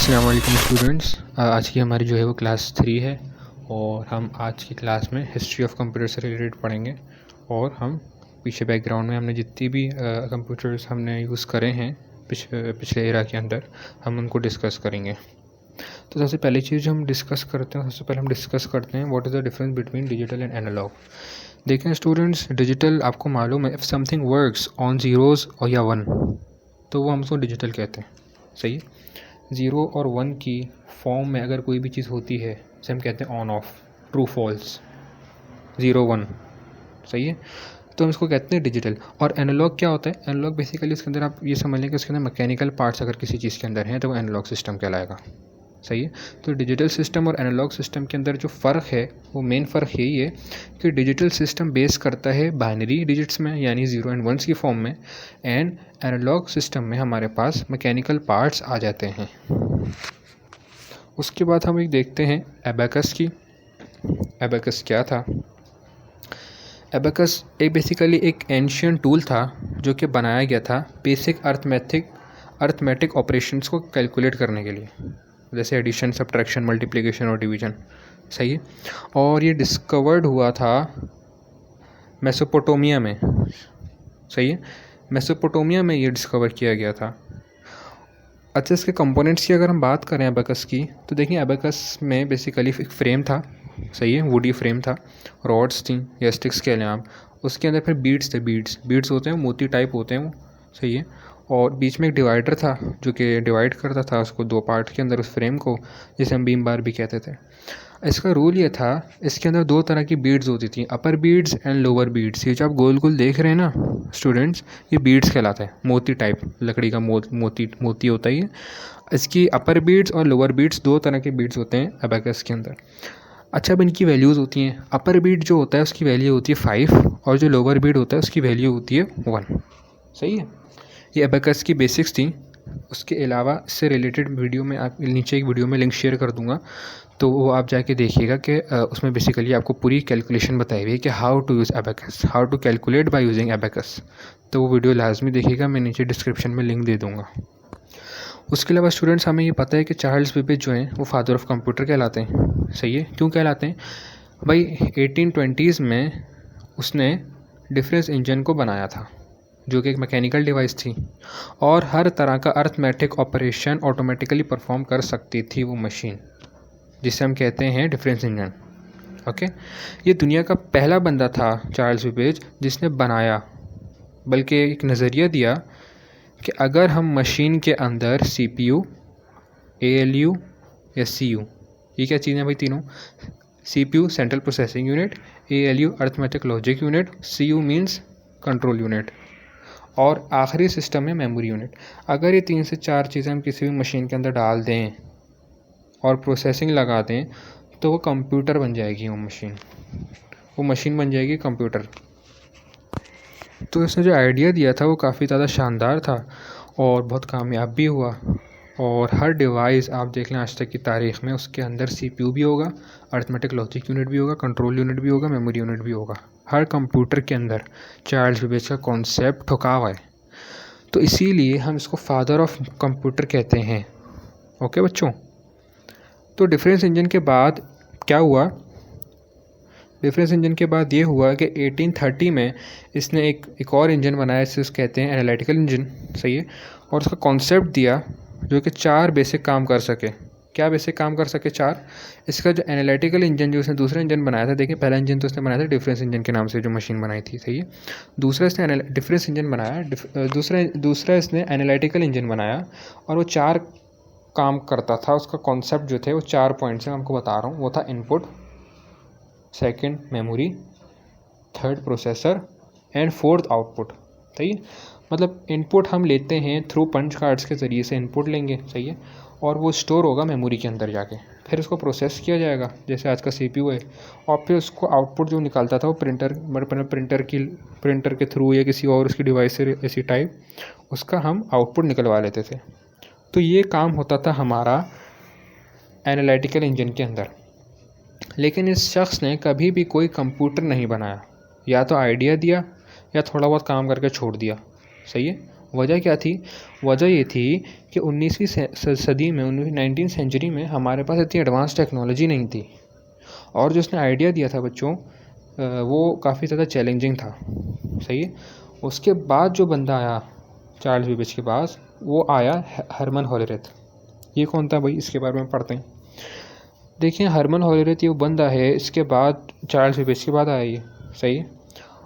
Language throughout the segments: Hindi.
अस्सलाम वालेकुम स्टूडेंट्स। आज की हमारी जो है वो क्लास 3 है और हम आज की क्लास में हिस्ट्री ऑफ कंप्यूटर से रिलेटेड पढ़ेंगे। और हम पीछे बैकग्राउंड में हमने जितनी भी कंप्यूटर्स हमने यूज़ करे हैं पिछले एरा के अंदर हम उनको डिस्कस करेंगे। तो सबसे पहली चीज़ जो हम डिस्कस करते हैं, सबसे पहले हम डिस्कस करते हैं what is the difference between digital and analog. देखें स्टूडेंट्स, डिजिटल आपको मालूम है if something works on zeros और या 1 तो वो हम उसको डिजिटल कहते हैं। सही है। 0 और 1 की फॉर्म में अगर कोई भी चीज़ होती है जैसे हम कहते हैं ऑन ऑफ, ट्रू फॉल्स, 0 1, सही है, तो हम इसको कहते हैं डिजिटल। और एनालॉग क्या होता है? एनालॉग बेसिकली इसके अंदर आप ये समझ लें कि उसके अंदर मैकेनिकल पार्ट्स अगर किसी चीज़ के अंदर हैं तो वो एनालॉग सिस्टम कहलाएगा। सही है। तो डिजिटल सिस्टम और एनालॉग सिस्टम के अंदर जो फ़र्क है वो मेन फ़र्क यही है कि डिजिटल सिस्टम बेस करता है बाइनरी डिजिट्स में यानी 0 एंड 1 की फॉर्म में, एंड एनालॉग सिस्टम में हमारे पास मैकेनिकल पार्ट्स आ जाते हैं। उसके बाद हम एक देखते हैं एबेकस की। एबेकस क्या था? एबेकस बेसिकली एक एंशियंट टूल था जो कि बनाया गया था बेसिक अर्थमेटिक ऑपरेशंस को कैलकुलेट करने के लिए, जैसे एडिशन, सब्ट्रैक्शन, मल्टीप्लिकेशन और डिवीजन। सही है। और ये डिस्कवर्ड हुआ था मेसोपोटामिया में। सही है। मेसोपोटामिया में ये डिस्कवर किया गया था। अच्छा, इसके कंपोनेंट्स की अगर हम बात करें एबेकस की, तो देखिए एबेकस में बेसिकली एक फ्रेम था। सही है। वुडी फ्रेम था, रॉड्स थी या स्टिक्स कह लें आप। उसके अंदर फिर बीड्स थे। बीड्स होते हैं, मोती टाइप होते हैं वो। सही है। और बीच में एक डिवाइडर था जो कि डिवाइड करता था उसको 2 पार्ट के अंदर, उस फ्रेम को, जिसे हम बीम बार भी कहते थे। इसका रूल ये था, इसके अंदर 2 तरह की बीड्स होती थी, अपर बीड्स एंड लोअर बीड्स। ये जो आप गोल गोल देख रहे हैं ना स्टूडेंट्स, ये बीड्स कहलाते हैं। मोती टाइप, लकड़ी का मोती होता है ये। इसकी अपर बीड्स और लोअर बीड्स 2 तरह के बीड्स होते हैं एबेकस के अंदर। अच्छा, अब इनकी वैल्यूज़ होती हैं। अपर बीड जो होता है उसकी वैल्यू होती है 5 और जो लोअर बीड होता है उसकी वैल्यू होती है 1। सही है। ये एबेकस की बेसिक्स थी। उसके अलावा इससे रिलेटेड वीडियो में आप नीचे एक वीडियो में लिंक शेयर कर दूंगा, तो वो आप जाके देखिएगा कि उसमें बेसिकली आपको पूरी कैलकुलेशन बताई हुई है कि how to use abacus, how to calculate by using abacus. तो वो वीडियो लाजमी देखिएगा, मैं नीचे डिस्क्रिप्शन में लिंक दे दूँगा। उसके अलावा स्टूडेंट्स, हमें ये पता है कि चार्ल्स बेबेज जो हैं वो फादर ऑफ कंप्यूटर कहलाते हैं। सही है। क्यों कहलाते हैं भाई? 1820s में उसने डिफरेंस इंजन को बनाया था जो कि एक मैकेनिकल डिवाइस थी और हर तरह का अर्थमेटिक ऑपरेशन ऑटोमेटिकली परफॉर्म कर सकती थी वो मशीन, जिसे हम कहते हैं डिफरेंस इंजन। ओके। ये दुनिया का पहला बंदा था चार्ल्स बेबेज जिसने बनाया, बल्कि एक नज़रिया दिया कि अगर हम मशीन के अंदर CPU, ALU या CU, ये क्या चीज़ें भाई तीनों? CPU central processing unit, ALU arithmetic logic unit, CU means control unit, और आखिरी सिस्टम में मेमोरी यूनिट। अगर ये 3 से 4 चीज़ें हम किसी भी मशीन के अंदर डाल दें और प्रोसेसिंग लगा दें तो वो कंप्यूटर बन जाएगी। वो मशीन बन जाएगी कंप्यूटर। तो इसने जो आइडिया दिया था वो काफ़ी ज़्यादा शानदार था और बहुत कामयाब भी हुआ। और हर डिवाइस आप देख लें आज तक की तारीख़ में, उसके अंदर CPU भी होगा, अर्थमेटिक लॉजिक यूनिट भी होगा, कंट्रोल यूनिट भी होगा, मेमोरी यूनिट भी होगा। हर कंप्यूटर के अंदर चार्ल्स बेबेज का कॉन्सेप्ट ठुका हुआ है। तो इसीलिए हम इसको फादर ऑफ कंप्यूटर कहते हैं। ओके बच्चों। तो डिफरेंस इंजन के बाद क्या हुआ? डिफरेंस इंजन के बाद ये हुआ कि 1830 में इसने एक और इंजन बनाया, जिसे कहते हैं एनालिटिकल इंजन। सही है। और उसका कॉन्सेप्ट दिया जो कि 4 बेसिक काम कर सके। क्या बेसिक काम कर सके? 4। इसका जो एनालिटिकल इंजन जो उसने दूसरा इंजन बनाया था, देखिए पहला इंजन तो उसने बनाया था डिफरेंस इंजन के नाम से जो मशीन बनाई थी। सही है। दूसरा इसने डिफरेंस इंजन बनाया, दूसरा इसने एनालिटिकल इंजन बनाया और वो 4 काम करता था। उसका कॉन्सेप्ट जो थे वो 4 पॉइंट्स मैं आपको बता रहा हूँ। वो था input, second memory, third processor and fourth output. सही है। मतलब इनपुट हम लेते हैं थ्रू पंच कार्ड्स के ज़रिए से इनपुट लेंगे। सही है। और वो स्टोर होगा मेमोरी के अंदर जाके, फिर उसको प्रोसेस किया जाएगा जैसे आज का CPU है, और फिर उसको आउटपुट जो निकालता था वो प्रिंटर के थ्रू या किसी और उसकी डिवाइस से ऐसी टाइप उसका हम आउटपुट निकलवा लेते थे। तो ये काम होता था हमारा एनालिटिकल इंजन के अंदर। लेकिन इस शख्स ने कभी भी कोई कंप्यूटर नहीं बनाया, या तो आइडिया दिया या थोड़ा बहुत काम करके छोड़ दिया। सही है। वजह क्या थी? वजह ये थी कि 19वीं सदी में 19th सेंचुरी में हमारे पास इतनी एडवांस टेक्नोलॉजी नहीं थी, और जो उसने आइडिया दिया था बच्चों वो काफ़ी ज़्यादा चैलेंजिंग था। सही है। उसके बाद जो बंदा आया चार्ल्स बेबेज के पास, वो आया हरमन होलेरेथ। ये कौन था भाई? इसके बारे में पढ़ते हैं। देखिए, हरमन होलेरेथ ये बंदा है, इसके बाद चार्ल्स बेबेज के बाद आया ये। सही है।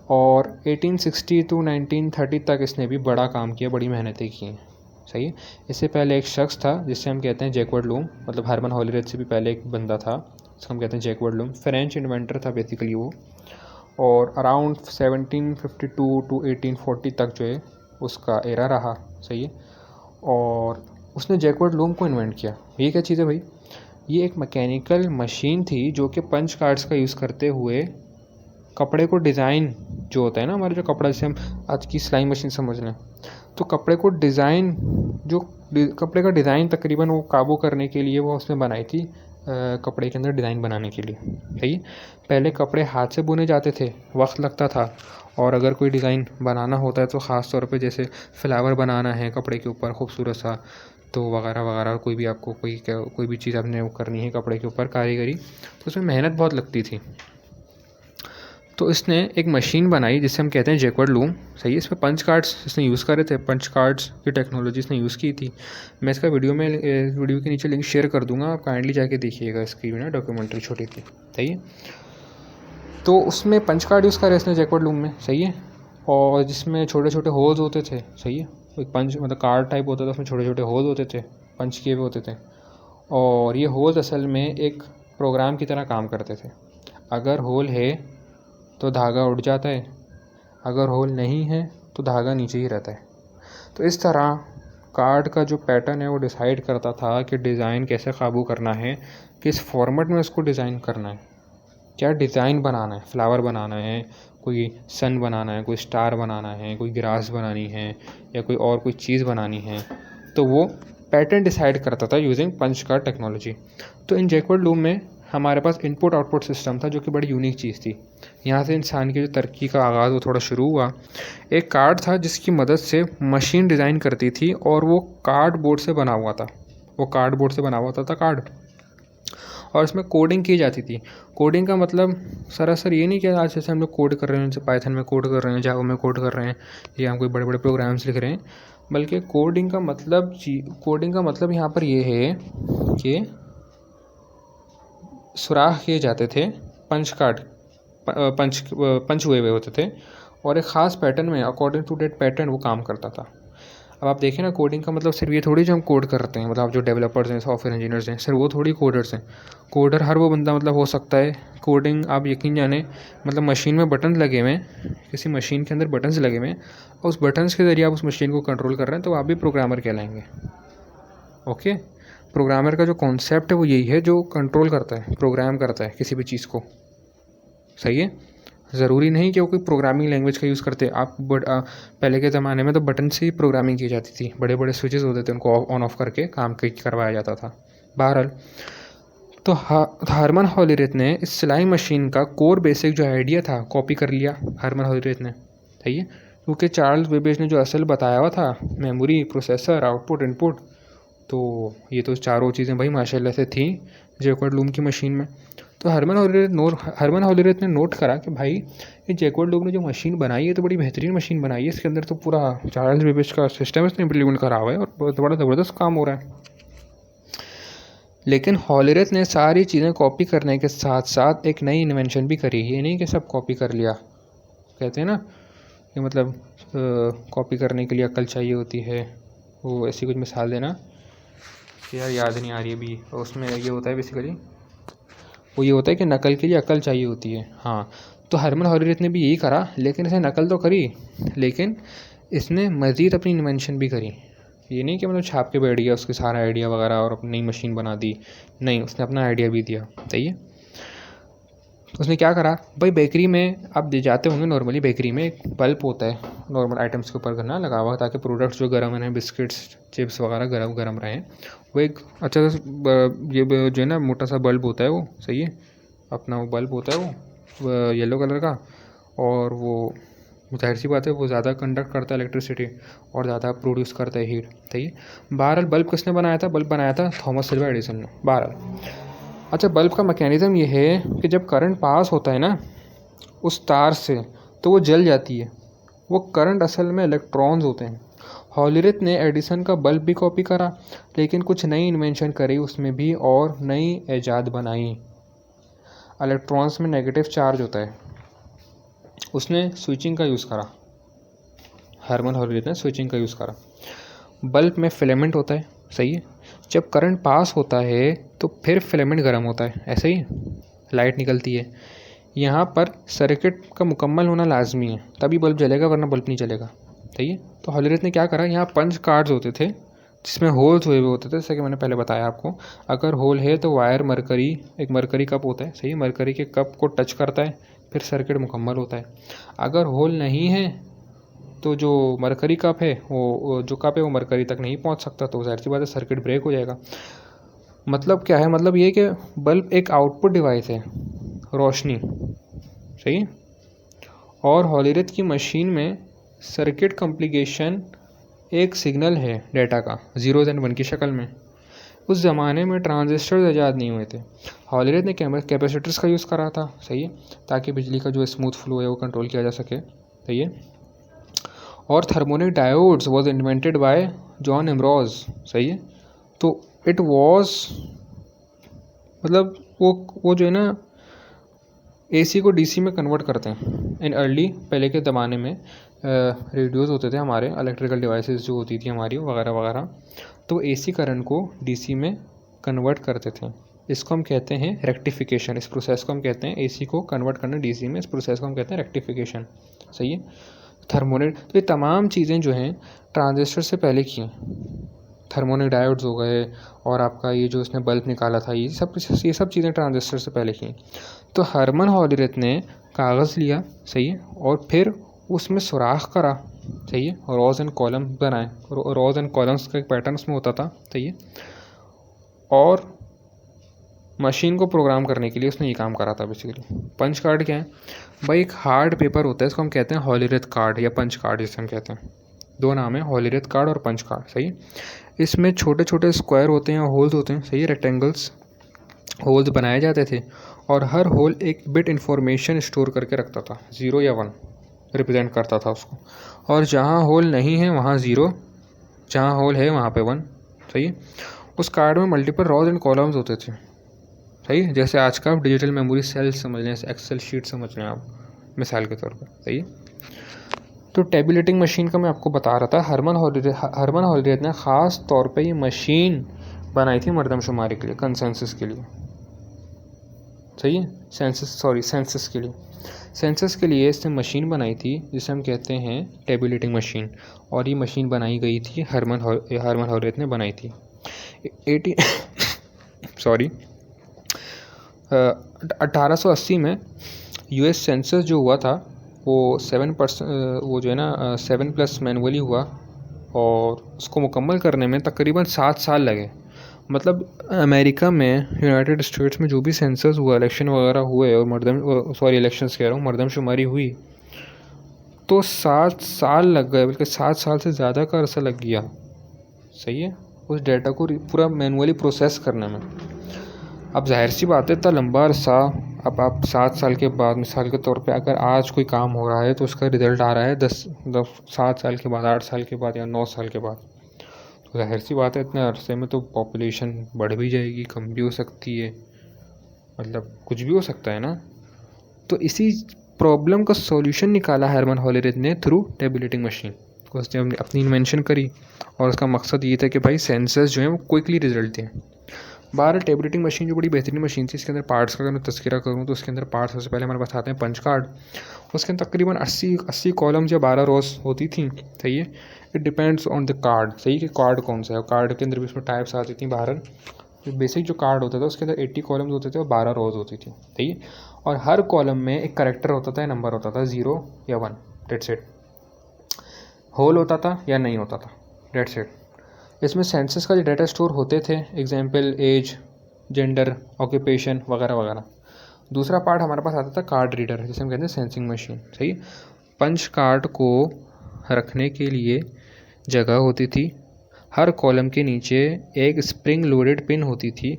और 1860 to 1930 तक इसने भी बड़ा काम किया, बड़ी मेहनतें की हैं। सही है। इससे पहले एक शख्स था जिससे हम कहते हैं जैकवर्ड लूम, मतलब हरमन होलेरेथ से भी पहले एक बंदा था जिसको हम कहते हैं जैकवर्ड लूम। फ्रेंच इन्वेंटर था बेसिकली वो, और अराउंड 1752 to 1840 तक जो है उसका एरा रहा। सही है। और उसने जैकवर्ड लूम को इन्वेंट किया। ये क्या चीज़ है भाई? ये एक मैकेनिकल मशीन थी जो कि पंच कार्ड्स का यूज़ करते हुए कपड़े को डिज़ाइन, जो होता है ना हमारे जो कपड़ा, जैसे हम आज की सिलाई मशीन समझ लें, तो कपड़े को डिज़ाइन, जो कपड़े का डिज़ाइन तकरीबन वो काबू करने के लिए वो उसने बनाई थी, कपड़े के अंदर डिज़ाइन बनाने के लिए। सही। पहले कपड़े हाथ से बुने जाते थे, वक्त लगता था, और अगर कोई डिज़ाइन बनाना होता है तो ख़ास तौर पे जैसे फ्लावर बनाना है कपड़े के ऊपर खूबसूरत सा, तो वगैरह वगैरह, कोई भी आपको कोई भी चीज़ आपने वो करनी है कपड़े के ऊपर कारीगरी, तो उसमें मेहनत बहुत लगती थी। तो इसने एक मशीन बनाई जिसे हम कहते हैं जैकवर्ड लूम। सही है। इसमें पंच कार्ड्स इसने यूज़ करे थे, पंच कार्ड्स की टेक्नोलॉजी इसने यूज़ की थी। मैं इसका वीडियो के नीचे लिंक शेयर कर दूंगा, आप काइंडली जाके देखिएगा इसकी ना डॉक्यूमेंट्री छोटी थी। सही है। तो उसमें पंच कार्ड यूज़ करे इसने जैकवर्ड लूम में। सही है। और जिसमें छोटे छोटे होल्स होते थे। सही है। एक पंच मतलब कार्ड टाइप होता था, उसमें छोटे छोटे होल्स होते थे, पंच किए हुए होते थे, और ये होल्स असल में एक प्रोग्राम की तरह काम करते थे। अगर होल है तो धागा उड़ जाता है, अगर होल नहीं है तो धागा नीचे ही रहता है। तो इस तरह कार्ड का जो पैटर्न है वो डिसाइड करता था कि डिज़ाइन कैसे काबू करना है, किस फॉर्मेट में उसको डिज़ाइन करना है, क्या डिज़ाइन बनाना है, फ्लावर बनाना है, कोई सन बनाना है, कोई स्टार बनाना है, कोई ग्रास बनानी है, या कोई और कोई चीज़ बनानी है। तो वो पैटर्न डिसाइड करता था यूजिंग पंच कार्ड टेक्नोलॉजी। तो इन जैकवर्ड लूम में हमारे पास इनपुट आउटपुट सिस्टम था जो कि बड़ी यूनिक चीज़ थी। यहाँ से इंसान की जो तरक्की का आगाज़ वो थोड़ा शुरू हुआ। एक कार्ड था जिसकी मदद से मशीन डिज़ाइन करती थी, और वो कार्डबोर्ड से बना हुआ था। वो कार्डबोर्ड से बना हुआ था कार्ड, और इसमें कोडिंग की जाती थी। कोडिंग का मतलब सरासर ये नहीं कि आज जैसे हम लोग कोड कर रहे हैं, जैसे पाइथन में कोड कर रहे हैं, जावा में कोड कर रहे हैं, या हम कोई बड़े बड़े प्रोग्राम्स लिख रहे हैं, बल्कि कोडिंग का मतलब यहाँ पर ये है कि सुराख किए जाते थे, पंच हुए हुए होते थे, और एक ख़ास पैटर्न में अकॉर्डिंग टू डेट पैटर्न वो काम करता था। अब आप देखें ना, कोडिंग का मतलब सिर्फ ये थोड़ी जो हम कोड करते हैं, मतलब आप जो डेवलपर्स हैं, सॉफ्टवेयर इंजीनियर्स हैं, सिर्फ वो थोड़ी कोडर्स हैं। कोडर हर वो बंदा मतलब हो सकता है। कोडिंग आप यकीन जाने, मतलब मशीन में बटन लगे हुए हैं, किसी मशीन के अंदर बटन्स लगे हुए हैं, और उस बटन्स के ज़रिए आप उस मशीन को कंट्रोल कर रहे हैं, तो आप भी प्रोग्रामर कहलाएंगे। ओके। प्रोग्रामर का जो कॉन्सेप्ट है वो यही है, जो कंट्रोल करता है, प्रोग्राम करता है किसी भी चीज़ को। सही है। ज़रूरी नहीं कि वो कोई प्रोग्रामिंग लैंग्वेज का यूज़ करते। आप पहले के ज़माने में तो बटन से ही प्रोग्रामिंग की जाती थी, बड़े बड़े स्विचेस होते थे, उनको ऑन ऑफ करके काम करवाया जाता था। बहरहाल, तो हरमन होलेरेथ ने इस सिलाई मशीन का कोर बेसिक जो आइडिया था कॉपी कर लिया हरमन होलेरेथ ने। सही है। क्योंकि चार्ल्स बेबेज ने जो असल बताया हुआ था, मेमोरी, प्रोसेसर, आउटपुट, इनपुट, तो ये तो चारों चीज़ें भाई माशाल्लाह से थी जैकवर्ड लूम की मशीन में। तो हरमन होलेरेथ ने नोट करा कि भाई ये जैकवर्ड लूम ने जो मशीन बनाई है तो बड़ी बेहतरीन मशीन बनाई है, इसके अंदर तो पूरा चार्ल्स बेबेज का सिस्टम इसने इम्प्लीमेंट करा हुआ है, और बहुत बड़ा ज़बरदस्त काम हो रहा है। लेकिन होलेरेथ ने सारी चीज़ें कॉपी करने के साथ साथ एक नई इन्वेंशन भी करी। ये नहीं कि सब कॉपी कर लिया, कहते हैं ना कि मतलब कॉपी करने के लिए अक्ल चाहिए होती है, वो ऐसी कुछ मिसाल देना यार याद नहीं आ रही अभी। उसमें ये होता है बेसिकली, वो ये होता है कि नकल के लिए अक्ल चाहिए होती है। हाँ, तो हरमन होलेरेथ ने भी यही करा, लेकिन इसने नकल तो करी, लेकिन इसने मज़ीद अपनी इन्वेंशन भी करी। ये नहीं कि मतलब छाप के बैठ गया उसके सारा आइडिया वगैरह और अपनी नई मशीन बना दी, नहीं, उसने अपना आइडिया भी दिया। सही है। उसने क्या करा भाई, बेकरी में आप जाते होंगे, नॉर्मली बेकरी में एक बल्ब होता है नॉर्मल आइटम्स के ऊपर करना लगा हुआ, ताकि प्रोडक्ट्स जो गर्म हैं, बिस्किट्स, चिप्स वगैरह गर्म रहें। वो एक अच्छा ये जो है ना मोटा सा बल्ब होता है वो। सही है। अपना वो बल्ब होता है वो येलो कलर का, और वो जाहिर सी बात है वो ज़्यादा कंडक्ट करता है इलेक्ट्रिसिटी और ज़्यादा प्रोड्यूस करता है हीट। सही है। बहरहाल बल्ब किसने बनाया था? बल्ब बनाया था थॉमस अल्वा एडिसन ने। बहरहाल अच्छा, बल्ब का मैकेनिज़्म ये है कि जब करंट पास होता है ना उस तार से तो वो जल जाती है। वो करंट असल में इलेक्ट्रॉन्स होते हैं। हॉलरिथ ने एडिसन का बल्ब भी कॉपी करा, लेकिन कुछ नई इन्वेंशन करी उसमें भी और नई ईजाद बनाई। इलेक्ट्रॉन्स में नेगेटिव चार्ज होता है, उसने स्विचिंग का यूज़ करा। हर्मन हॉलरिथ ने स्विचिंग का यूज़ करा। बल्ब में फिलामेंट होता है। सही है। जब करंट पास होता है तो फिर फिलामेंट गर्म होता है, ऐसे ही लाइट निकलती है। यहाँ पर सर्किट का मुकम्मल होना लाजमी है, तभी बल्ब जलेगा, वरना बल्ब नहीं चलेगा। सही है। तो हॉलरिथ ने क्या करा, यहाँ पंच कार्ड्स होते थे जिसमें होल्स हुए होते थे, जैसे कि मैंने पहले बताया आपको। अगर होल है तो वायर मरकरी, एक मरकरी कप होता है। सही, मरकरी के कप को टच करता है, फिर सर्किट मुकम्मल होता है। अगर होल नहीं है तो जो मरकरी कप है वो जो कप है वो मरकरी तक नहीं पहुंच सकता, तो जाहिर सी बात है सर्किट ब्रेक हो जाएगा। मतलब क्या है? मतलब ये कि बल्ब एक आउटपुट डिवाइस है, रोशनी। सही। और हॉलरिथ की मशीन में सर्किट कॉम्प्लिकेशन एक सिग्नल है डेटा का, 0 और 1 की शक्ल में। उस ज़माने में ट्रांजिस्टर ईजाद नहीं हुए थे। हॉलरिथ ने कैपेसिटर्स का यूज़ करा था। सही है, ताकि बिजली का जो स्मूथ फ्लो है वो कंट्रोल किया जा सके। सही है। और thermionic diodes was invented by John Ambrose. सही है। तो इट वाज मतलब वो जो है ना एसी को डीसी में कन्वर्ट करते हैं इन अर्ली, पहले के ज़माने में रेडियोज़ होते थे हमारे, इलेक्ट्रिकल डिवाइसेस जो होती थी हमारी वगैरह वगैरह, तो एसी करंट को डीसी में कन्वर्ट करते थे। इसको हम कहते हैं रेक्टिफिकेशन। इस प्रोसेस को हम कहते हैं, एसी को कन्वर्ट करना डीसी में, इस प्रोसेस को हम कहते हैं रेक्टिफिकेशन। सही है। थर्मोनिक, तो ये तमाम चीज़ें जो हैं ट्रांजिस्टर से पहले की हैं। थर्मोनिक डायोड्स हो गए, और आपका ये जो उसने बल्ब निकाला था, ये सब चीज़ें ट्रांजिस्टर से पहले की। तो हर्मन हॉलरिथ ने कागज़ लिया। सही है। और फिर उसमें सुराख करा। सही है। रोज एंड कॉलम बनाए। रोज एंड कॉलम्स का एक पैटर्न उसमें होता था। सही है। और मशीन को प्रोग्राम करने के लिए उसने ये काम करा था बेसिकली। पंच कार्ड क्या है भाई? एक हार्ड पेपर होता है, इसको हम कहते हैं हॉलरिथ कार्ड या पंच कार्ड जिसे हम कहते हैं। दो नाम है, हॉलरिथ कार्ड और पंच कार्ड। सही है। इसमें छोटे छोटे स्क्वायर होते हैं, होल्स होते हैं। सही है। रेक्टेंगल्स होल्स बनाए जाते थे, और हर होल एक बिट इन्फॉर्मेशन स्टोर करके रखता था, 0 या 1 रिप्रेजेंट करता था उसको। और जहाँ होल नहीं है वहाँ 0, जहाँ होल है वहाँ पे 1। सही है। उस कार्ड में मल्टीपल रॉज एंड कॉलम्स होते थे। सही है। जैसे आज का आप डिजिटल मेमोरी सेल समझ लें, एक्सेल शीट समझ लें आप, मिसाल के तौर पर। सही है। तो टेबुलेटिंग मशीन का मैं आपको बता रहा था, हर्मन हॉलरिथ ने ख़ास तौर पे ये मशीन बनाई थी मरदमशुमारी के लिए, कंसेंसस के लिए। सही है। सेंसस के लिए। सेंसस के लिए इसने मशीन बनाई थी जिसे हम कहते हैं टेबुलेटिंग मशीन, और ये मशीन बनाई गई थी हर्मन हॉलरिथ ने बनाई थी। 1880 में यूएस सेंसस जो हुआ था वो 7% वो जो है ना 7+ मैनुअली हुआ, और उसको मुकम्मल करने में तकरीबन 7 साल लगे। मतलब अमेरिका में, यूनाइटेड स्टेट्स में जो भी सेंसस हुआ, इलेक्शन वगैरह हुए, और इलेक्शंस कह रहा हूँ, मरदमशुमारी हुई, तो 7 साल लग गए, बल्कि 7 साल से ज़्यादा का अरसा लग गया। सही है। उस डेटा को पूरा मैनुअली प्रोसेस करने में। अब जाहिर सी बात है, इतना लंबा अरसा, अब आप 7 साल के बाद, मिसाल के तौर पे अगर आज कोई काम हो रहा है तो उसका रिज़ल्ट आ रहा है 7 साल के बाद, 8 साल के बाद या 9 साल के बाद, तो जाहिर सी बात है इतने अरसे में तो पॉपुलेशन बढ़ भी जाएगी, कम भी हो सकती है, मतलब कुछ भी हो सकता है ना। तो इसी प्रॉब्लम का सॉल्यूशन निकाला हर्मन हॉलरिथ ने थ्रू टेबुलेटिंग मशीन। उसने अपनी इन्वेंशन करी, और उसका मकसद ये था कि भाई सेंसस जो है वो क्विकली रिजल्ट दें। बाहर टेबुलेटिंग मशीन जो बड़ी बेहतरीन मशीन थी, इसके अंदर पार्ट्स का अगर मैं तस्करा करूँ तो उसके अंदर पार्ट्स सबसे पहले हमारे पास आते हैं पंच कार्ड। उसके अंदर तकरीबन 80 कॉलम्स या 12 रोज होती थी। सही है। It depends on the card. सही कि कार्ड कौन सा है, कार्ड के अंदर भी उसमें टाइप्स आती थी। बाहर जो बेसिक जो कार्ड होता था उसके अंदर 80 कॉलम्स होते थे और 12 रोज होती थी। सही है। और हर कॉलम में एक करेक्टर होता था, नंबर होता था, 0 या 1, डेट्स इट। होल होता था या नहीं होता था, डेट्स इट। इसमें सेंसस का जो डाटा स्टोर होते थे, एग्जाम्पल एज, जेंडर, ऑक्यूपेशन वगैरह वगैरह। दूसरा पार्ट हमारे पास आता था कार्ड रीडर, जिसे हम कहते हैं सेंसिंग मशीन। सही। पंच कार्ड को रखने के लिए जगह होती थी। हर कॉलम के नीचे एक स्प्रिंग लोडेड पिन होती थी।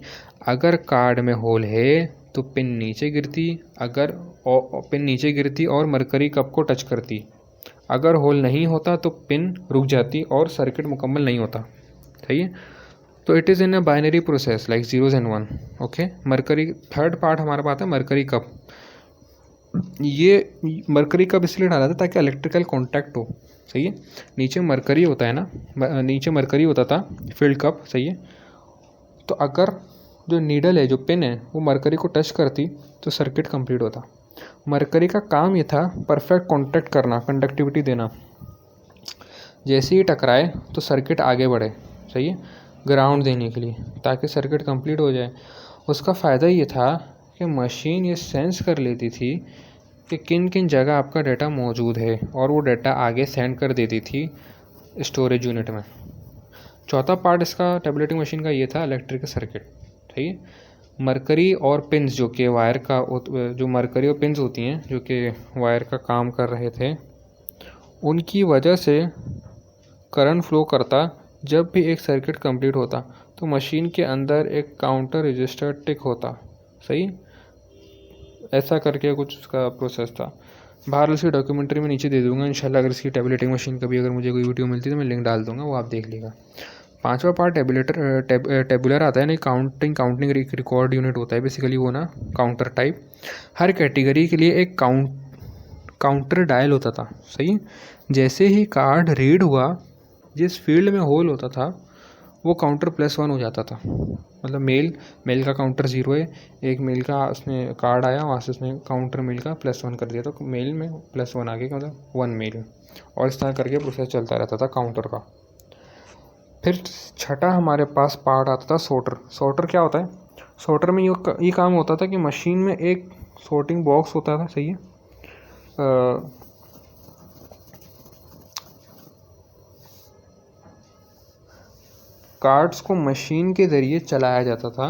अगर कार्ड में होल है तो पिन नीचे गिरती और मरकरी कप को टच करती। अगर होल नहीं होता तो पिन रुक जाती और सर्किट मुकम्मल नहीं होता। सही है। तो it is in a binary process like zeros and one. Okay, mercury third part हमारे पास है मरकरी कप। ये मरकरी कप इसलिए डाला था ताकि इलेक्ट्रिकल कॉन्टैक्ट हो। सही है। नीचे मरकरी होता है ना, नीचे मरकरी होता था फील्ड कप। सही है। तो अगर जो नीडल है, जो पिन है, वो मरकरी को टच करती तो सर्किट कंप्लीट होता। मरकरी का काम ये था परफेक्ट कॉन्टैक्ट करना, कंडक्टिविटी देना। जैसे ही टकराए तो सर्किट आगे बढ़े। सही है, ग्राउंड देने के लिए, ताकि सर्किट कंप्लीट हो जाए। उसका फ़ायदा ये था कि मशीन ये सेंस कर लेती थी कि किन किन जगह आपका डाटा मौजूद है और वो डाटा आगे सेंड कर देती थी स्टोरेज यूनिट में। चौथा पार्ट इसका टैबुलेटिंग मशीन का ये था इलेक्ट्रिकल सर्किट। ठीक है। मरकरी और पिंस जो कि वायर का, जो मरकरी और पिंस होती हैं जो कि वायर का काम कर रहे थे, उनकी वजह से करंट फ्लो करता। जब भी एक सर्किट कंप्लीट होता तो मशीन के अंदर एक काउंटर रजिस्टर टिक होता। सही, ऐसा करके कुछ उसका प्रोसेस था। बाहर उसकी डॉक्यूमेंट्री में नीचे दे दूंगा इंशाल्लाह। अगर इसकी टैबुलेटिंग मशीन का भी अगर मुझे कोई वीडियो मिलती है तो मैं लिंक डाल दूंगा, वो आप देख लीजिएगा। पांचवा पार्ट टेबुलर आता है ना, काउंटिंग रिकॉर्ड यूनिट होता है बेसिकली वो ना, काउंटर टाइप। हर कैटेगरी के लिए एक काउंटर डायल होता था। सही। जैसे ही कार्ड रीड हुआ, जिस फील्ड में होल होता था वो काउंटर +1 हो जाता था। मतलब मेल का काउंटर 0 है, एक मेल का उसने कार्ड आया, वहाँ से उसने काउंटर मेल का +1 कर दिया, तो मेल में +1 आ गया, मतलब 1 मेल। और इस तरह करके प्रोसेस चलता रहता था काउंटर का। फिर छठा हमारे पास पार्ट आता था सॉर्टर। सॉर्टर क्या होता है? सॉर्टर में ये काम होता था कि मशीन में एक सॉर्टिंग बॉक्स होता था। सही है। कार्ड्स को मशीन के ज़रिए चलाया जाता था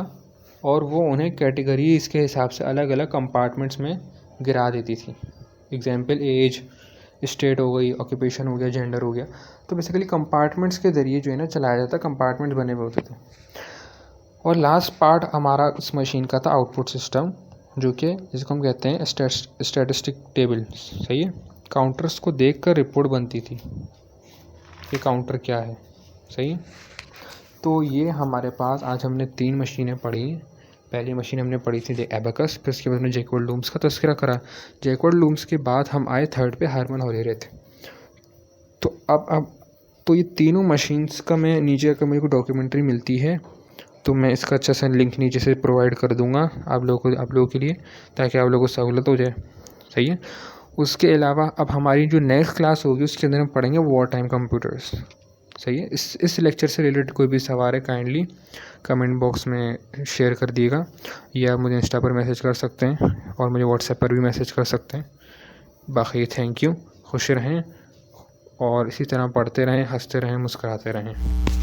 और वो उन्हें कैटेगरीज के हिसाब से अलग अलग कंपार्टमेंट्स में गिरा देती थी। एग्जांपल एज, स्टेट हो गई, ऑक्यूपेशन हो गया, जेंडर हो गया। तो बेसिकली कंपार्टमेंट्स के ज़रिए जो है ना चलाया जाता, कंपार्टमेंट बने हुए होते थे। और लास्ट पार्ट हमारा उस मशीन का था आउटपुट सिस्टम, जो कि जिसको हम कहते हैं स्टैटिस्टिक टेबल। सही है। काउंटर्स को देख कर रिपोर्ट बनती थी कि काउंटर क्या है। सही। तो ये हमारे पास आज हमने 3 मशीनें पढ़ी। पहली मशीन हमने पढ़ी थी एबेकस, फिर उसके बाद हमने जैकवर्ड लूम्स का तस्करा करा। जैकवर्ड लूम्स के बाद हम आए थर्ड पे हारमन होलेरेथ। तो अब तो ये तीनों मशीन्स का मैं नीचे अगर मेरे को डॉक्यूमेंट्री मिलती है तो मैं इसका अच्छा सा लिंक नीचे से प्रोवाइड कर दूंगा आप लोगों के लिए, ताकि आप लोगों को सहूलत हो जाए। सही है। उसके अलावा अब हमारी जो नेक्स्ट क्लास होगी उसके अंदर हम पढ़ेंगे वॉर टाइम कंप्यूटर्स। सही है। इस लेक्चर से रिलेटेड कोई भी सवाल है काइंडली कमेंट बॉक्स में शेयर कर दिएगा, या मुझे इंस्टा पर मैसेज कर सकते हैं और मुझे व्हाट्सएप पर भी मैसेज कर सकते हैं। बाकी थैंक यू, खुश रहें और इसी तरह पढ़ते रहें, हंसते रहें, मुस्कुराते रहें।